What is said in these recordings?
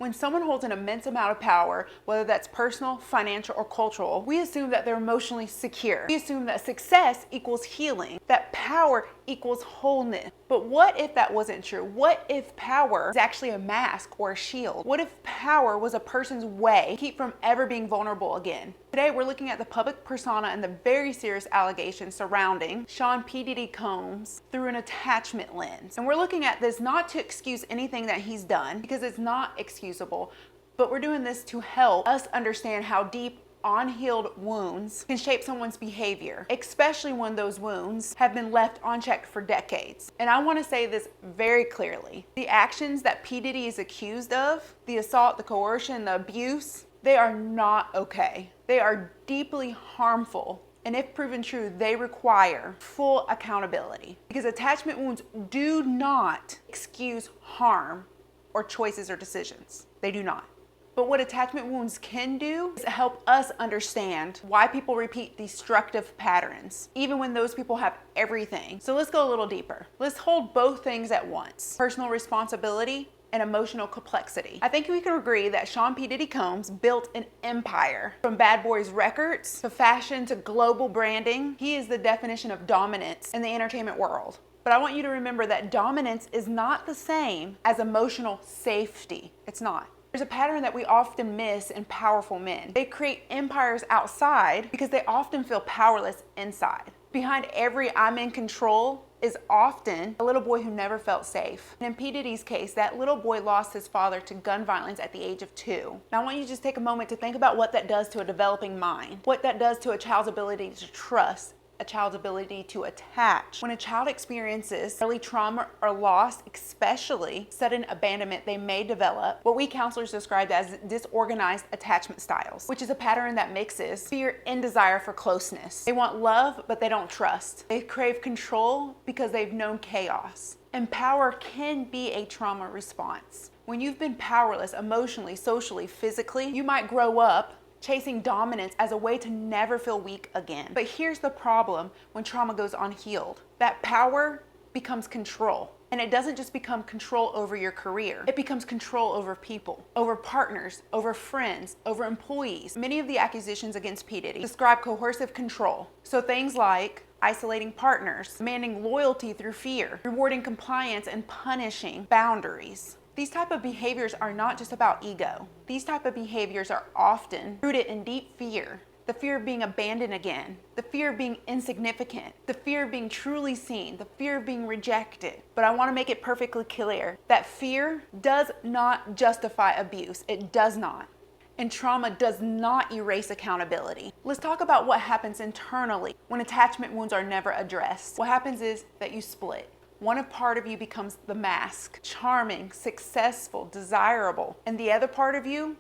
When someone holds an immense amount of power, whether that's personal, financial, or cultural, we assume that they're emotionally secure. We assume that success equals healing, that power equals wholeness. But what if that wasn't true? What if power is actually a mask or a shield? What if power was a person's way to keep from ever being vulnerable again? Today, we're looking at the public persona and the very serious allegations surrounding Sean P. Diddy Combs through an attachment lens. And we're looking at this not to excuse anything that he's done, because it's not excusable, but we're doing this to help us understand how deep unhealed wounds can shape someone's behavior, especially when those wounds have been left unchecked for decades. And I want to say this very clearly. The actions that P. Diddy is accused of, the assault, the coercion, the abuse, they are not okay. They are deeply harmful. And if proven true, they require full accountability, because attachment wounds do not excuse harm or choices or decisions. They do not. But what attachment wounds can do is help us understand why people repeat destructive patterns, even when those people have everything. So let's go a little deeper. Let's hold both things at once: personal responsibility and emotional complexity. I think we can agree that Sean P. Diddy Combs built an empire. From Bad Boys Records to fashion to global branding, he is the definition of dominance in the entertainment world. But I want you to remember that dominance is not the same as emotional safety. It's not. There's a pattern that we often miss in powerful men. They create empires outside because they often feel powerless inside. Behind every "I'm in control" is often a little boy who never felt safe. And in P. Diddy's case, that little boy lost his father to gun violence at the age of 2. Now I want you to just take a moment to think about what that does to a developing mind, what that does to a child's ability to trust, a child's ability to attach. When a child experiences early trauma or loss, especially sudden abandonment, they may develop what we counselors described as disorganized attachment styles, which is a pattern that mixes fear and desire for closeness. They want love, but they don't trust. They crave control because they've known chaos. And power can be a trauma response. When you've been powerless emotionally, socially, physically, you might grow up chasing dominance as a way to never feel weak again. But here's the problem when trauma goes unhealed. That power becomes control. And it doesn't just become control over your career. It becomes control over people, over partners, over friends, over employees. Many of the accusations against P. Diddy describe coercive control. So things like isolating partners, demanding loyalty through fear, rewarding compliance, and punishing boundaries. These type of behaviors are not just about ego. These type of behaviors are often rooted in deep fear. The fear of being abandoned again, the fear of being insignificant, the fear of being truly seen, the fear of being rejected. But I want to make it perfectly clear that fear does not justify abuse. It does not. And trauma does not erase accountability. Let's talk about what happens internally when attachment wounds are never addressed. What happens is that you split. One part of you becomes the mask, charming, successful, desirable. And the other part of you,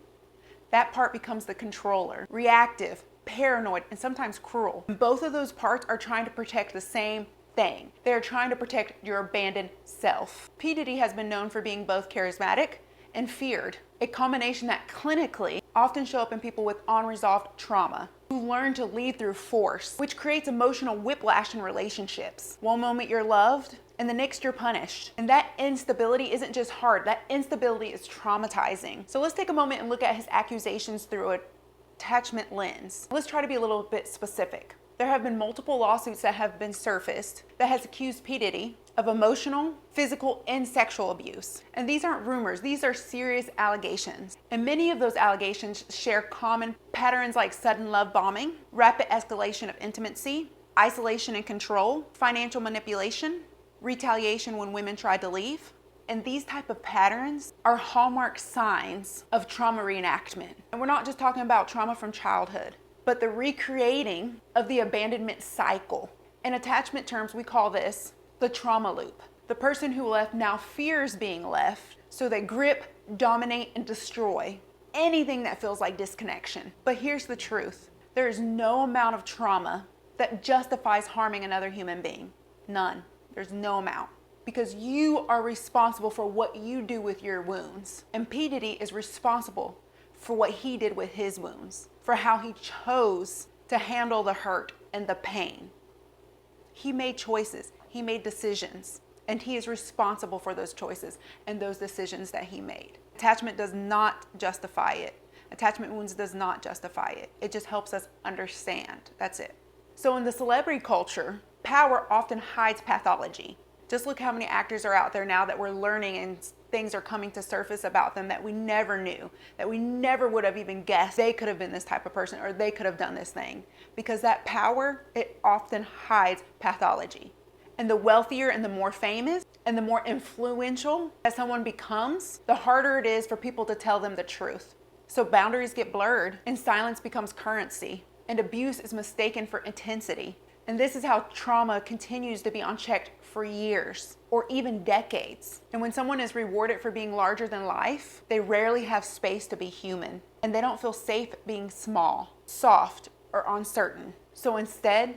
that part becomes the controller, reactive, paranoid, and sometimes cruel. And both of those parts are trying to protect the same thing. They're trying to protect your abandoned self. P. Diddy has been known for being both charismatic and feared, a combination that clinically often show up in people with unresolved trauma, who learn to lead through force, which creates emotional whiplash in relationships. One moment you're loved, and the next you're punished. And that instability isn't just hard, that instability is traumatizing. So let's take a moment and look at his accusations through an attachment lens. Let's try to be a little bit specific. There have been multiple lawsuits that have been surfaced that has accused P. Diddy of emotional, physical, and sexual abuse. And these aren't rumors, these are serious allegations. And many of those allegations share common patterns like sudden love bombing, rapid escalation of intimacy, isolation and control, financial manipulation, retaliation when women tried to leave. And these type of patterns are hallmark signs of trauma reenactment. And we're not just talking about trauma from childhood, but the recreating of the abandonment cycle. In attachment terms, we call this the trauma loop. The person who left now fears being left, so they grip, dominate, and destroy anything that feels like disconnection. But here's the truth. There is no amount of trauma that justifies harming another human being. None. There's no amount. Because you are responsible for what you do with your wounds. And P. Diddy is responsible for what he did with his wounds, for how he chose to handle the hurt and the pain. He made choices, he made decisions, and he is responsible for those choices and those decisions that he made. Attachment does not justify it. Attachment wounds does not justify it. It just helps us understand. That's it. So in the celebrity culture, power often hides pathology. Just look how many actors are out there now that we're learning and things are coming to surface about them that we never knew, that we never would have even guessed they could have been this type of person or they could have done this thing. Because that power, it often hides pathology. And the wealthier and the more famous and the more influential that someone becomes, the harder it is for people to tell them the truth. So boundaries get blurred and silence becomes currency and abuse is mistaken for intensity. And this is how trauma continues to be unchecked for years or even decades. And when someone is rewarded for being larger than life, they rarely have space to be human. And they don't feel safe being small, soft, or uncertain. So instead,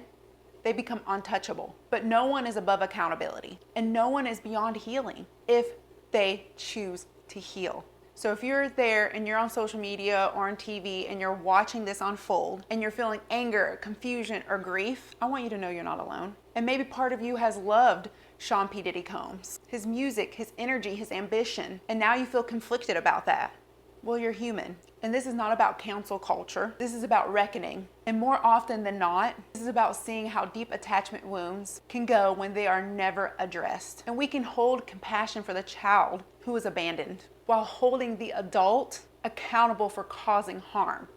they become untouchable. But no one is above accountability. And no one is beyond healing if they choose to heal. So if you're there and you're on social media or on TV and you're watching this unfold and you're feeling anger, confusion, or grief, I want you to know you're not alone. And maybe part of you has loved Sean P. Diddy Combs, his music, his energy, his ambition, and now you feel conflicted about that. Well, you're human. And this is not about cancel culture. This is about reckoning. And more often than not, this is about seeing how deep attachment wounds can go when they are never addressed. And we can hold compassion for the child who was abandoned while holding the adult accountable for causing harm.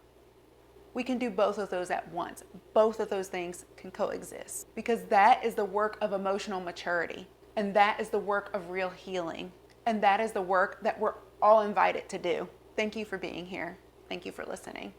We can do both of those at once. Both of those things can coexist because that is the work of emotional maturity. And that is the work of real healing. And that is the work that we're all invited to do. Thank you for being here. Thank you for listening.